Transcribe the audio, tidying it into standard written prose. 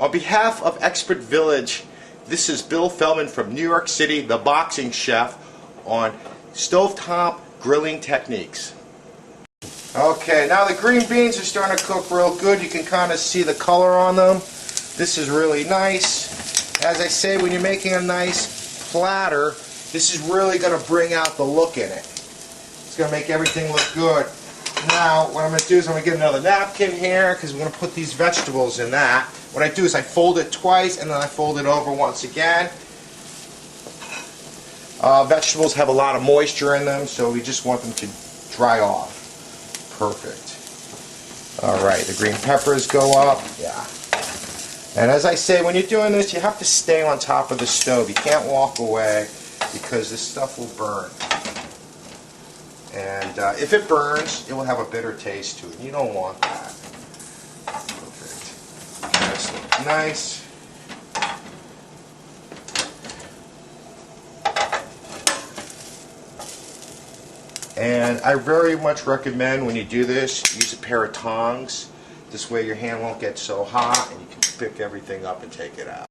On behalf of Expert Village, this is Bill Feldman from New York City, the boxing chef, on stovetop grilling techniques. Okay, now the green beans are starting to cook real good. You can kind of see the color on them. This is really nice. As I say, when you're making a nice platter, this is really going to bring out the look in it. It's going to make everything look good. Now, what I'm going to do is I'm going to get another napkin here because we're going to put these vegetables in that. What I do is I fold it twice and then I fold it over once again. Vegetables have a lot of moisture in them, so we just want them to dry off. Perfect. Alright, the green peppers go up. Yeah. And as I say, when you're doing this, you have to stay on top of the stove. You can't walk away because this stuff will burn. And if it burns, it will have a bitter taste to it. You don't want that. Perfect. This looks nice. And I very much recommend when you do this, use a pair of tongs. This way your hand won't get so hot and you can pick everything up and take it out.